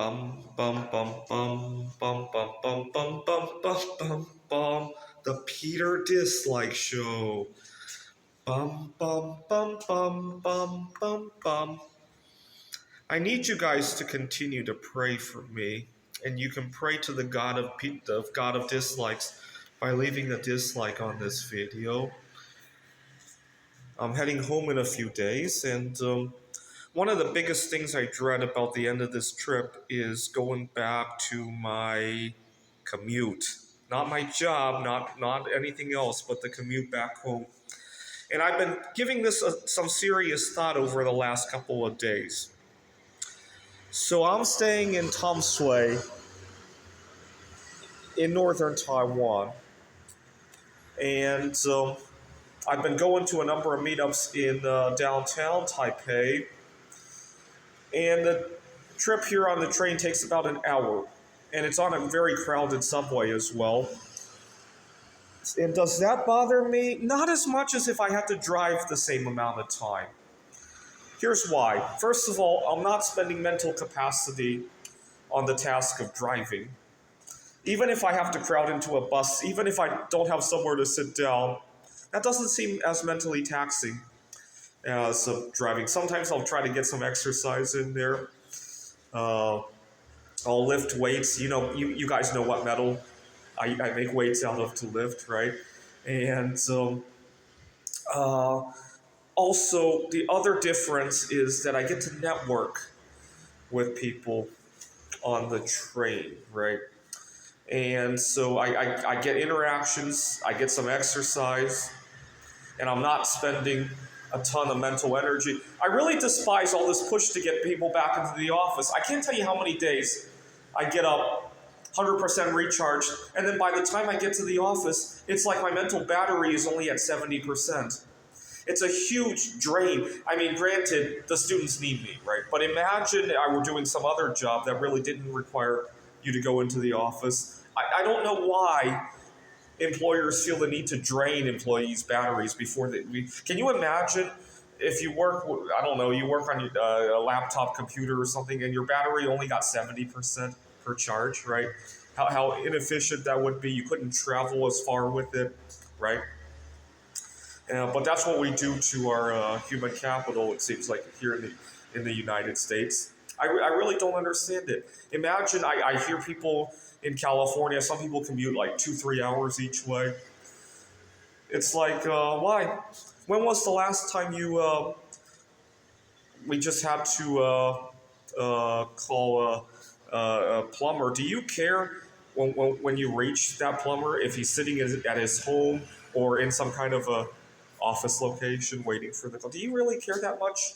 Bum bum bum bum bum bum bum bum bum bum bum bum. The Peter Dislike Show. Bum bum bum bum bum bum bum. I need you guys to continue to pray for me, and you can pray to the God of dislikes by leaving a dislike on this video. I'm heading home in a few days, and one of the biggest things I dread about the end of this trip is going back to my commute. Not my job, not anything else, but the commute back home. And I've been giving this some serious thought over the last couple of days. So I'm staying in Tamsui in northern Taiwan. And I've been going to a number of meetups in downtown Taipei. And the trip here on the train takes about an hour. And it's on a very crowded subway as well. And does that bother me? Not as much as if I had to drive the same amount of time. Here's why. First of all, I'm not spending mental capacity on the task of driving. Even if I have to crowd into a bus, even if I don't have somewhere to sit down, that doesn't seem as mentally taxing as driving. Sometimes I'll try to get some exercise in there. I'll lift weights. You guys know what metal I make weights out of to lift, right? And also, the other difference is that I get to network with people on the train, right? And so I get interactions, I get some exercise, and I'm not spending a ton of mental energy. I really despise all this push to get people back into the office. I can't tell you how many days I get up 100% recharged, and then by the time I get to the office, it's like my mental battery is only at 70%. It's a huge drain. I mean, granted, the students need me, right? But imagine I were doing some other job that really didn't require you to go into the office. I don't know why employers feel the need to drain employees' batteries before they... Can you imagine if you work, I don't know, you work on a laptop computer or something and your battery only got 70% per charge, right? How inefficient that would be. You couldn't travel as far with it, right? But that's what we do to our human capital, it seems like, here in the United States. I really don't understand it. Imagine, I hear people in California, some people commute like 2-3 hours each way. It's like, why? When was the last time we just had to call a plumber? Do you care when you reach that plumber, if he's sitting at his home or in some kind of a office location waiting for the call? Do you really care that much?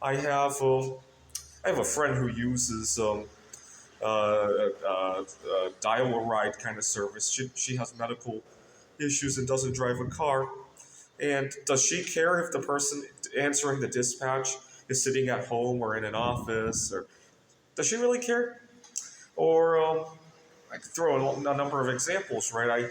I have a friend who uses dial-a-ride kind of service. She has medical issues and doesn't drive a car. And does she care if the person answering the dispatch is sitting at home or in an office? Or does she really care? Or I could throw a number of examples, right?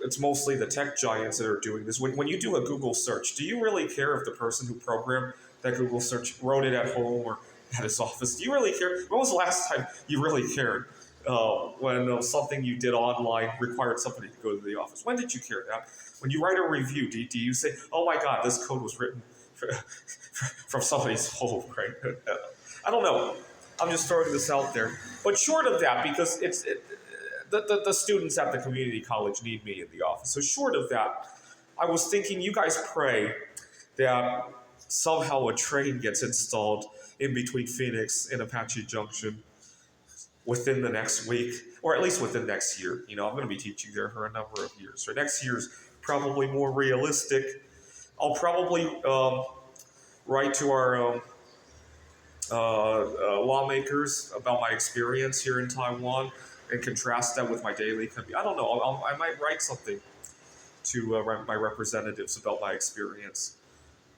It's mostly the tech giants that are doing this. When you do a Google search, do you really care if the person who programmed that Google search wrote it at home or at his office? Do you really care? When was the last time you really cared when something you did online required somebody to go to the office? When did you care that? When you write a review, do you say, oh my God, this code was written from somebody's home, right? I don't know. I'm just throwing this out there. But short of that, because the students at the community college need me in the office. So short of that, I was thinking you guys pray that somehow a train gets installed in between Phoenix and Apache Junction within the next week, or at least within next year. I'm going to be teaching there for a number of years. So next year's probably more realistic. I'll probably write to our lawmakers about my experience here in Taiwan and contrast that with my daily commute. I don't know. I might write something to my representatives about my experience.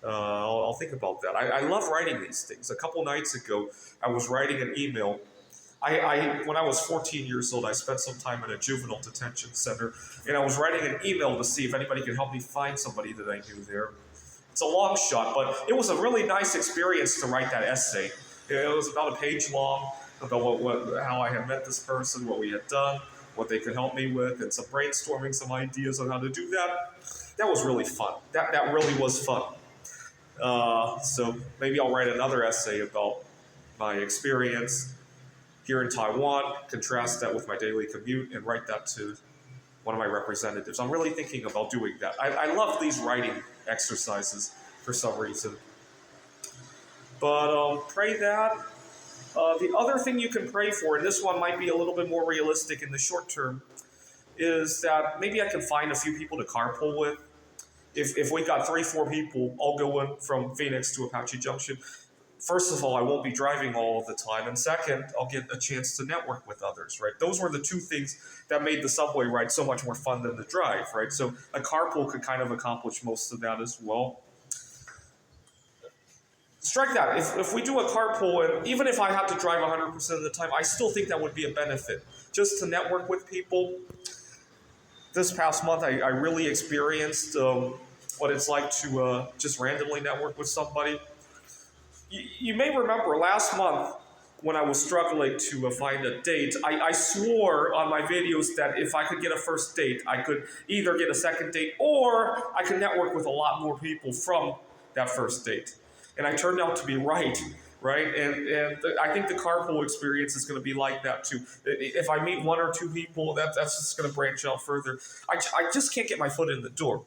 I'll think about that. I love writing these things. A couple nights ago, I was writing an email. When I was 14 years old, I spent some time in a juvenile detention center, and I was writing an email to see if anybody could help me find somebody that I knew there. It's a long shot, but it was a really nice experience to write that essay. It was about a page long about how I had met this person, what we had done, what they could help me with, and some brainstorming, some ideas on how to do that. That was really fun. That really was fun. So maybe I'll write another essay about my experience here in Taiwan, contrast that with my daily commute, and write that to one of my representatives. I'm really thinking about doing that. I love these writing exercises for some reason. But pray that. The other thing you can pray for, and this one might be a little bit more realistic in the short term, is that maybe I can find a few people to carpool with. If we got 3-4 people all going from Phoenix to Apache Junction, first of all, I won't be driving all of the time, and second, I'll get a chance to network with others, right? Those were the two things that made the subway ride so much more fun than the drive, right? So a carpool could kind of accomplish most of that as well. Strike that. If we do a carpool, and even if I had to drive 100% of the time, I still think that would be a benefit. Just to network with people. This past month, I really experienced what it's like to just randomly network with somebody. You may remember last month when I was struggling to find a date, I swore on my videos that if I could get a first date, I could either get a second date or I could network with a lot more people from that first date. And I turned out to be right? And I think the carpool experience is going to be like that too. If I meet 1 or 2 people, that's just going to branch out further. I just can't get my foot in the door.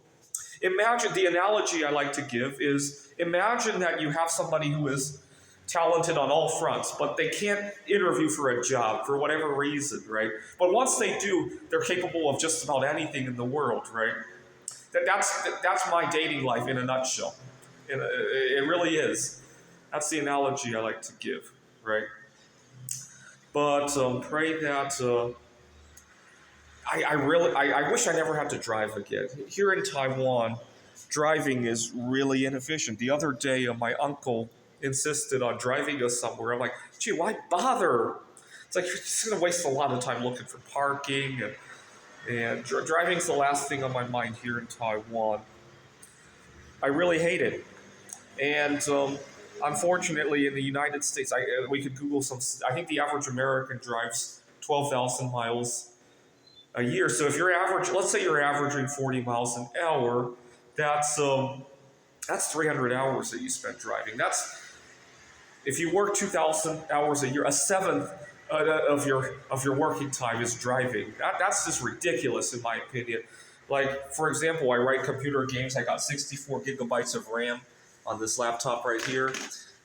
Imagine, the analogy I like to give is, imagine that you have somebody who is talented on all fronts, but they can't interview for a job for whatever reason, right? But once they do, they're capable of just about anything in the world, right? That's my dating life in a nutshell. It really is. That's the analogy I like to give, right? But pray that I wish I never had to drive again. Here in Taiwan, driving is really inefficient. The other day, my uncle insisted on driving us somewhere. I'm like, gee, why bother? It's like you're just going to waste a lot of time looking for parking, and driving's the last thing on my mind here in Taiwan. I really hate it. And unfortunately, in the United States, we could Google some. I think the average American drives 12,000 miles a year. So if you're let's say you're averaging 40 miles an hour, that's 300 hours that you spend driving. If you work 2,000 hours a year, a seventh of your working time is driving. That's just ridiculous in my opinion. Like, for example, I write computer games. I got 64 gigabytes of RAM on this laptop right here.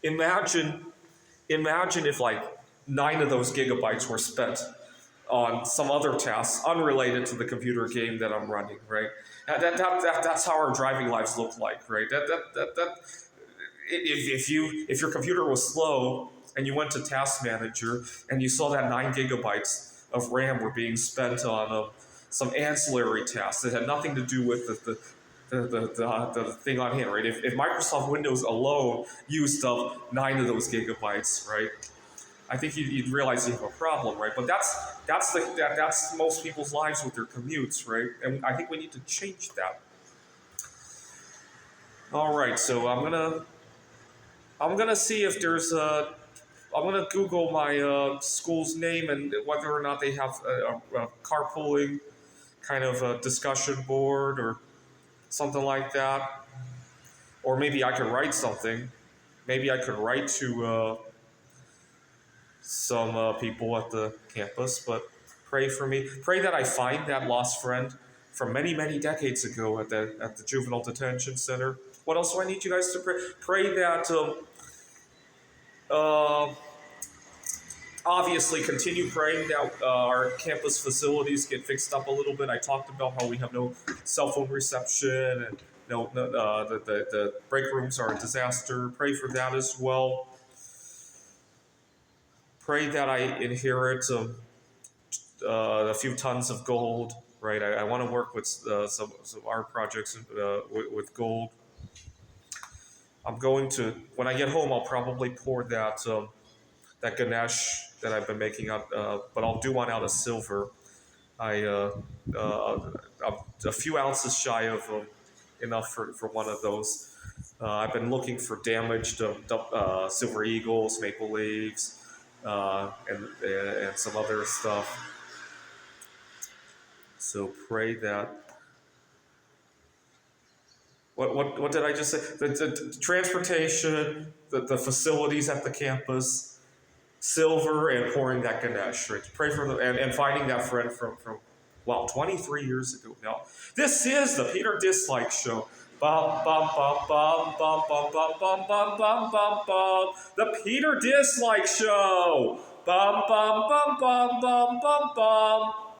Imagine if like 9 of those gigabytes were spent on some other tasks unrelated to the computer game that I'm running, right? That's how our driving lives look like, right? If your computer was slow and you went to Task Manager and you saw that 9 gigabytes of RAM were being spent on some ancillary tasks that had nothing to do with the thing on hand, right? If Microsoft Windows alone used up 9 of those gigabytes, right? I think you'd realize you have a problem, right? But that's most people's lives with their commutes, right? And I think we need to change that. All right, so I'm gonna see if there's I'm gonna Google my school's name and whether or not they have a carpooling kind of a discussion board or something like that. Or maybe I could write something. Maybe I could write to some people at the campus, but pray for me. Pray that I find that lost friend from many, many decades ago at the juvenile detention center. What else do I need you guys to pray? Pray that obviously continue praying that our campus facilities get fixed up a little bit. I talked about how we have no cell phone reception and the break rooms are a disaster. Pray for that as well. Pray that I inherit a few tons of gold, right? I want to work with some art projects with gold. I'm going to, when I get home, I'll probably pour that Ganesh that I've been making out, but I'll do one out of silver. I'm a few ounces shy of enough for one of those. I've been looking for damaged Silver Eagles, Maple Leaves, and some other stuff. So pray that. What did I just say? The transportation, the facilities at the campus, silver, and pouring that Ganesh. Right? Pray for the and finding that friend from 23 years ago now. This is the Peter Dislike Show. Bum bum bum bum bum bum bum bum bum bum bum bum. The Peter Dislike Show. Bum bum bum bum bum bum bum.